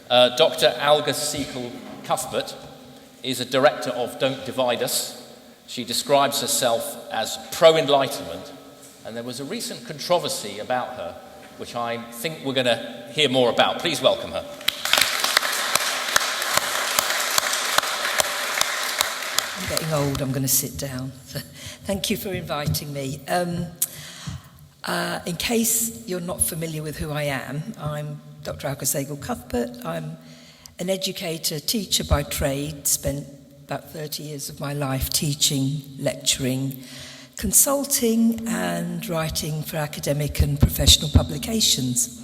Dr. Alka Seghal Cuthbert is a director of Don't Divide Us. She describes herself as pro-enlightenment, and there was a recent controversy about her, which I think we're going to hear more about. Please welcome her. I'm getting old, I'm going to sit down. Thank you for inviting me. In case you're not familiar with who I am, I'm Dr. Alka Seghal Cuthbert. I'm an educator, teacher by trade, spent about 30 years of my life teaching, lecturing, consulting and writing for academic and professional publications.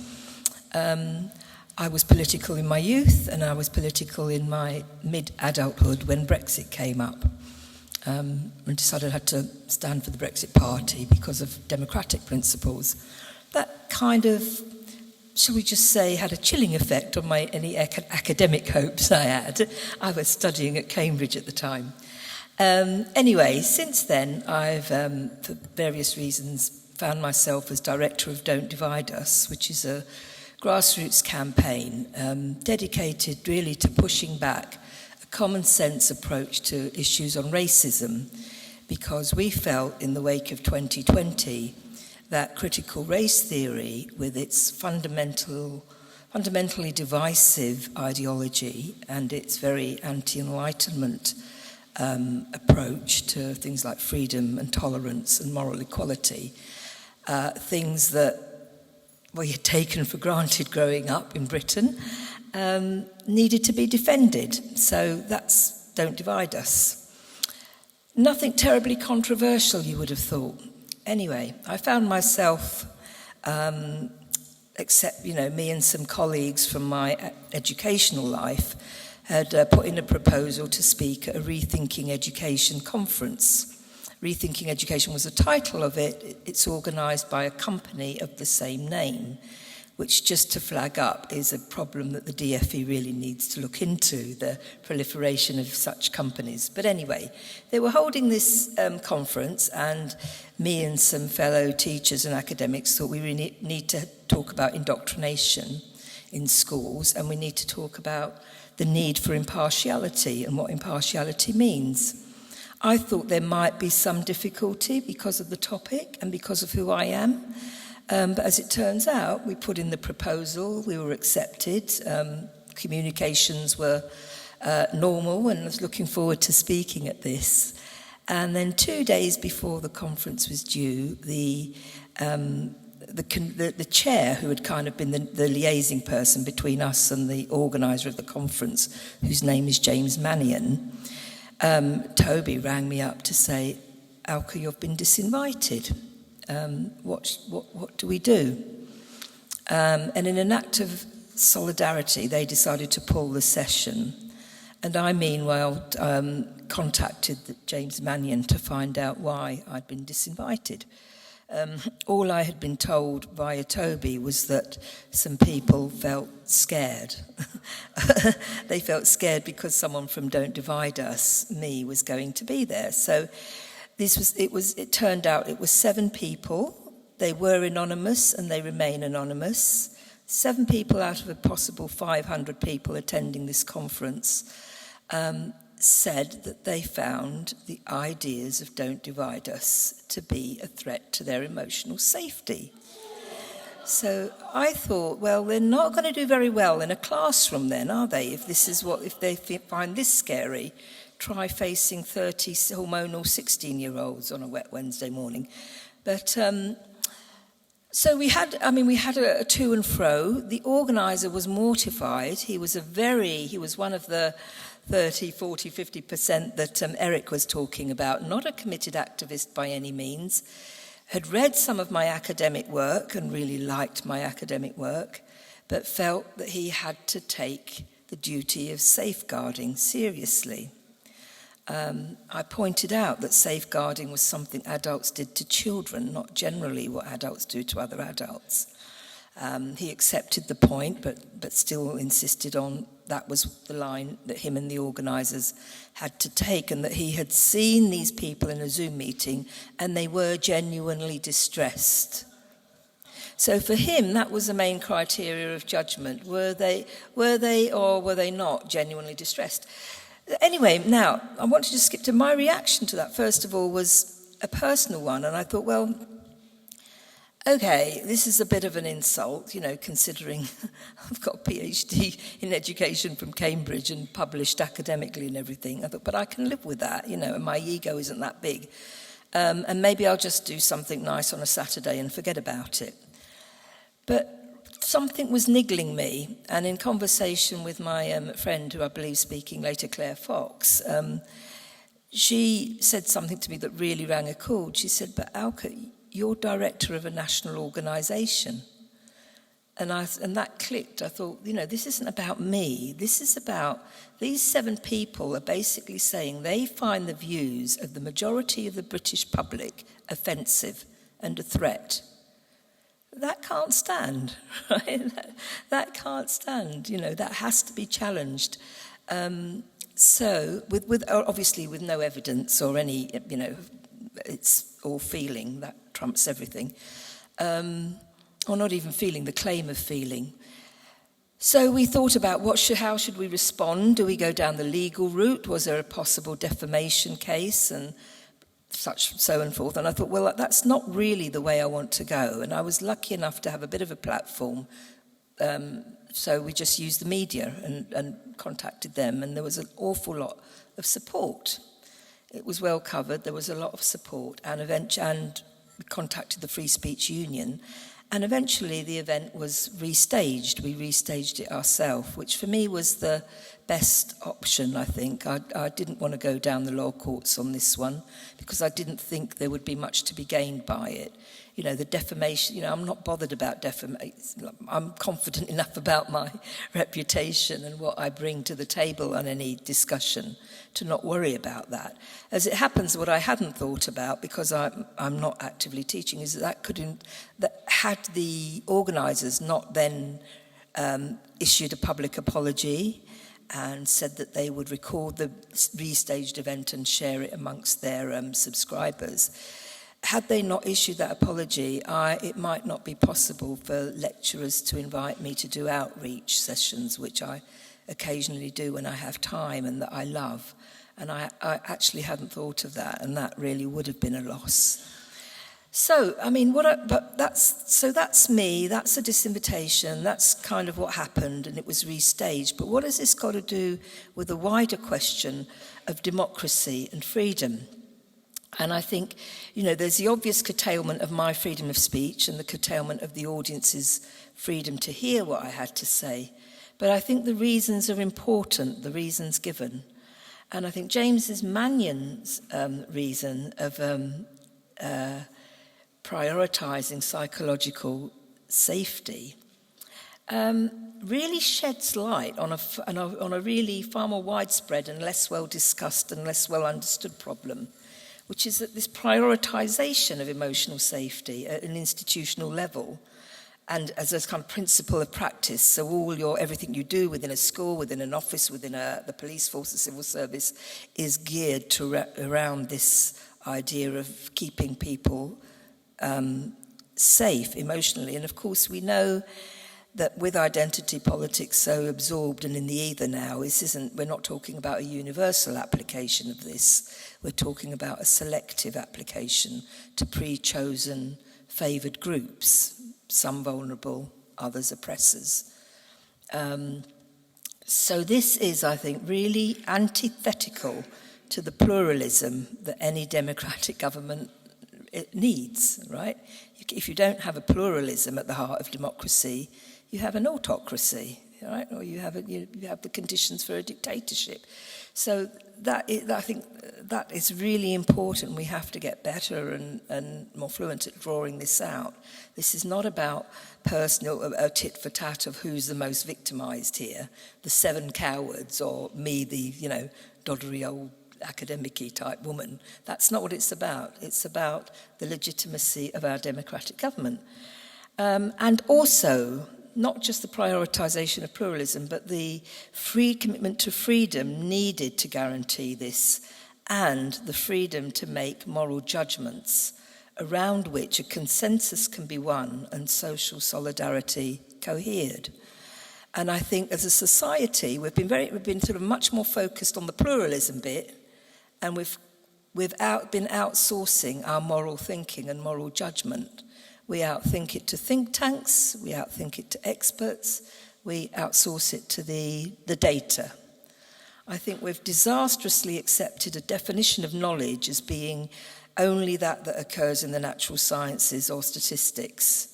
I was political in my youth and I was political in my mid-adulthood when Brexit came up. And decided I had to stand for the Brexit Party because of democratic principles. That kind of, shall we just say, had a chilling effect on any academic hopes I had. I was studying at Cambridge at the time. Anyway, since then, I've, for various reasons, found myself as director of Don't Divide Us, which is a grassroots campaign dedicated really to pushing back common sense approach to issues on racism, because we felt in the wake of 2020 that critical race theory, with its fundamentally divisive ideology and its very anti-enlightenment approach to things like freedom and tolerance and moral equality, things that we had taken for granted growing up in Britain, needed to be defended. So that's Don't Divide Us. Nothing terribly controversial, you would have thought. Anyway, I found myself, except, me and some colleagues from my educational life had put in a proposal to speak at a Rethinking Education conference. Rethinking Education was the title of it. It's organised by a company of the same name, which, just to flag up, is a problem that the DFE really needs to look into, the proliferation of such companies. But anyway, they were holding this conference, and me and some fellow teachers and academics thought we really need to talk about indoctrination in schools, and we need to talk about the need for impartiality and what impartiality means. I thought there might be some difficulty because of the topic and because of who I am. But as it turns out, we put in the proposal, we were accepted, communications were normal, and I was looking forward to speaking at this. And then 2 days before the conference was due, the chair, who had kind of been the liaising person between us and the organiser of the conference, whose name is James Mannion, Toby rang me up to say, "Alka, you've been disinvited. What do we do?" And in an act of solidarity, they decided to pull the session. And I, meanwhile, contacted James Mannion to find out why I'd been disinvited. All I had been told via Toby was that some people felt scared. They felt scared because someone from Don't Divide Us, me, was going to be there. So it turned out it was 7 people. They were anonymous and they remain anonymous. 7 people out of a possible 500 people attending this conference said that they found the ideas of Don't Divide Us to be a threat to their emotional safety. So I thought, well, they're not going to do very well in a classroom then, are they? If they find this scary, try facing 30 hormonal 16-year-olds on a wet Wednesday morning. But so we had a to and fro. The organiser was mortified. He was one of the 30, 40, 50% that Eric was talking about, not a committed activist by any means, had read some of my academic work and really liked my academic work, but felt that he had to take the duty of safeguarding seriously. I pointed out that safeguarding was something adults did to children, not generally what adults do to other adults. He accepted the point, but still insisted on that was the line that him and the organisers had to take, and that he had seen these people in a Zoom meeting and they were genuinely distressed. So for him, that was the main criteria of judgment. Were they or were they not genuinely distressed? Anyway, now, I wanted to skip to my reaction to that, first of all, was a personal one. And I thought, well, okay, this is a bit of an insult, considering I've got a PhD in education from Cambridge and published academically and everything. I thought, but I can live with that, and my ego isn't that big. And maybe I'll just do something nice on a Saturday and forget about it. But something was niggling me, and in conversation with my friend, who I believe speaking later, Claire Fox, she said something to me that really rang a chord. She said, but Alka, you're director of a national organisation. And that clicked. I thought, this isn't about me. This is about these 7 people are basically saying they find the views of the majority of the British public offensive and a threat. That can't stand, right? That can't stand. That has to be challenged. So, with obviously with no evidence or any, it's all feeling that trumps everything. Or not even feeling, the claim of feeling. So we thought about how should we respond? Do we go down the legal route? Was there a possible defamation case and so and forth? And I thought, well, that's not really the way I want to go. And I was lucky enough to have a bit of a platform. So we just used the media and contacted them, and there was an awful lot of support. It was well covered. There was a lot of support, and we contacted the Free Speech Union. And eventually the event was restaged. We restaged it ourselves, which for me was the best option, I think. I didn't want to go down the law courts on this one because I didn't think there would be much to be gained by it. The defamation, I'm not bothered about defamation. I'm confident enough about my reputation and what I bring to the table on any discussion to not worry about that. As it happens, what I hadn't thought about, because I'm not actively teaching, is that had the organisers not then issued a public apology and said that they would record the restaged event and share it amongst their subscribers. Had they not issued that apology, it might not be possible for lecturers to invite me to do outreach sessions, which I occasionally do when I have time and that I love. And I actually hadn't thought of that, and that really would have been a loss. So, that's me, that's a disinvitation, that's kind of what happened, and it was restaged. But what has this got to do with the wider question of democracy and freedom? And I think, there's the obvious curtailment of my freedom of speech and the curtailment of the audience's freedom to hear what I had to say. But I think the reasons are important, the reasons given. And I think James Mannion's reason of prioritising psychological safety really sheds light on a really far more widespread and less well discussed and less well understood problem, which is that this prioritisation of emotional safety at an institutional level and as a kind of principle of practice, so everything you do within a school, within an office, within the police force, the civil service, is geared around this idea of keeping people safe emotionally. And of course we know that with identity politics so absorbed and in the ether now, we're not talking about a universal application of this. We're talking about a selective application to pre-chosen favoured groups, some vulnerable, others oppressors. So this is, I think, really antithetical to the pluralism that any democratic government needs, right? If you don't have a pluralism at the heart of democracy, you have an autocracy, right? Or you have the conditions for a dictatorship. So I think that is really important. We have to get better and more fluent at drawing this out. This is not about personal tit for tat of who's the most victimised here, the 7 cowards or me, the doddery old academic-y type woman. That's not what it's about. It's about the legitimacy of our democratic government. And also, not just the prioritisation of pluralism, but the free commitment to freedom needed to guarantee this, and the freedom to make moral judgments around which a consensus can be won and social solidarity cohered. And I think as a society, we've been sort of much more focused on the pluralism bit, and we've been outsourcing our moral thinking and moral judgment. We outthink it to think tanks, we outthink it to experts, we outsource it to the data. I think we've disastrously accepted a definition of knowledge as being only that occurs in the natural sciences or statistics.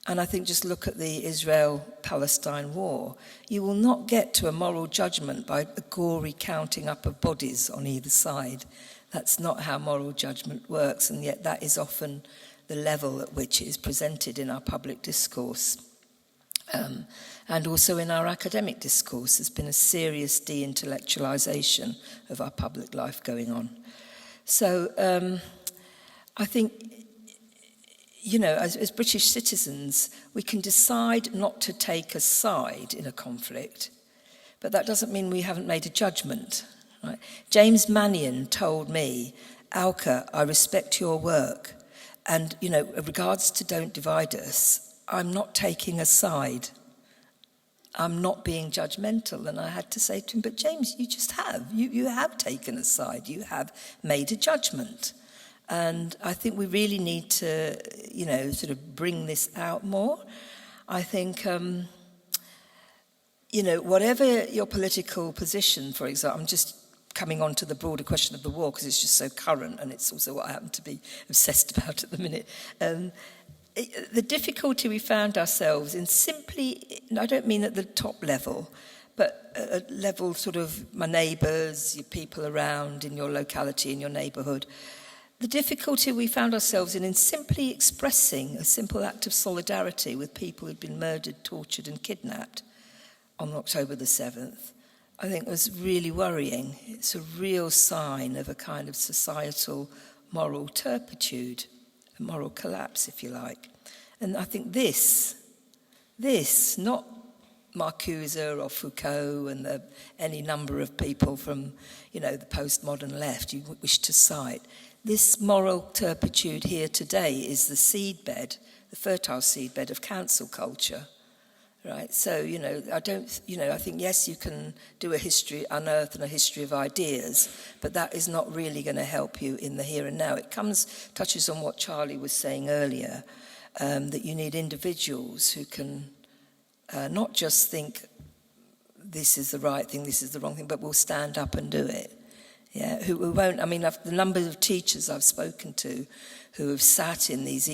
And I think just look at the Israel-Palestine war. You will not get to a moral judgment by a gory counting up of bodies on either side. That's not how moral judgment works, and yet that is often the level at which it is presented in our public discourse. And also in our academic discourse, there's been a serious de-intellectualization of our public life going on. So I think, you know, as British citizens, we can decide not to take a side in a conflict, but that doesn't mean we haven't made a judgment. Right? James Mannion told me, Alka, I respect your work, and, you know, in regards to Don't Divide Us, I'm not taking a side. I'm not being judgmental. And I had to say to him, but James, you just have. You have taken a side. You have made a judgment. And I think we really need to, you know, sort of bring this out more. I think, you know, whatever your political position, for example, I'm just coming on to the broader question of the war because it's just so current, and it's also what I happen to be obsessed about at the minute. The difficulty we found ourselves in simply, I don't mean at the top level, but at level sort of my neighbours, your people around in your locality, in your neighbourhood, the difficulty we found ourselves in simply expressing a simple act of solidarity with people who'd been murdered, tortured and kidnapped on October the 7th, I think was really worrying. It's a real sign of a kind of societal moral turpitude, a moral collapse, if you like. And I think this, not Marcuse or Foucault and any number of people from, you know, the postmodern left you wish to cite, this moral turpitude here today is the seedbed, the fertile seedbed of cancel culture. Right, so, you know, I think, yes, you can do unearth a history of ideas, but that is not really going to help you in the here and now. It touches on what Charlie was saying earlier, that you need individuals who can not just think this is the right thing, this is the wrong thing, but will stand up and do it. Yeah, who won't, I mean, the number of teachers I've spoken to who have sat in these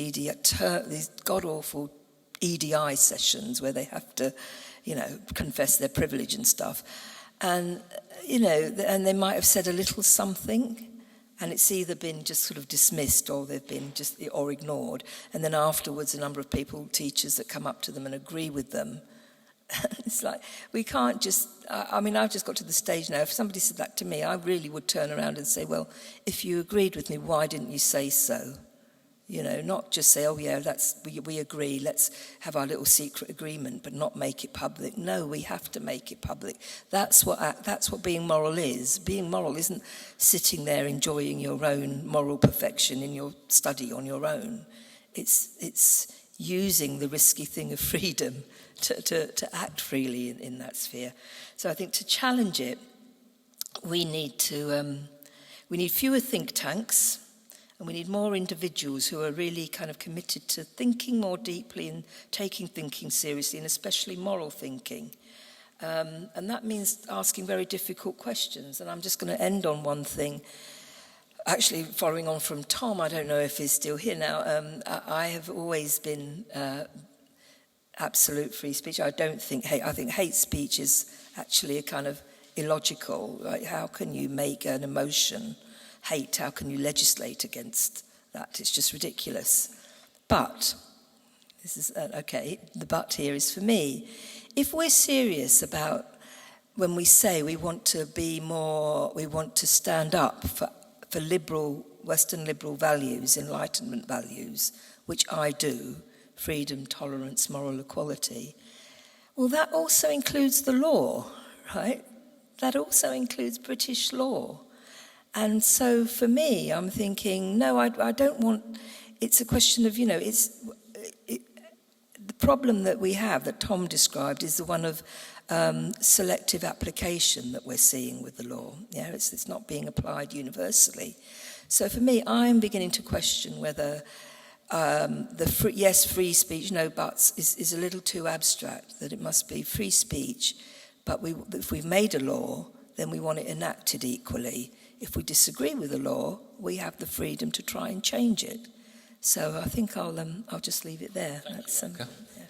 god-awful EDI sessions where they have to, you know, confess their privilege and stuff. And, you know, and they might have said a little something and it's either been just sort of dismissed or they've been or ignored. And then afterwards, a number of teachers that come up to them and agree with them. It's like, we can't just, I mean, I've just got to the stage now, if somebody said that to me, I really would turn around and say, well, if you agreed with me, why didn't you say so? You know, not just say, oh yeah, we agree, let's have our little secret agreement, but not make it public. No, we have to make it public. That's what being moral is. Being moral isn't sitting there enjoying your own moral perfection in your study on your own. It's using the risky thing of freedom to act freely in that sphere. So I think to challenge it, we need fewer think tanks. And we need more individuals who are really kind of committed to thinking more deeply and taking thinking seriously, and especially moral thinking. And that means asking very difficult questions. And I'm just going to end on one thing. Actually, following on from Tom, I don't know if he's still here now. I have always been absolute free speech. I think hate speech is actually a kind of illogical. Right? How can you make an emotion hate? How can you legislate against that? It's just ridiculous. But, this is, the but here is for me. If we're serious about when we say we want to stand up for Western liberal values, Enlightenment values, which I do, freedom, tolerance, moral equality, well, that also includes the law, right? That also includes British law. And so for me, I'm thinking, no, I don't want, it's a question of, the problem that we have, that Tom described, is the one of selective application that we're seeing with the law. Yeah, it's not being applied universally. So for me, I'm beginning to question whether free speech, no buts, is a little too abstract, that it must be free speech, but if we've made a law, then we want it enacted equally. If we disagree with the law, we have the freedom to try and change it. So I think I'll just leave it there. Thank you, Alka. Yeah.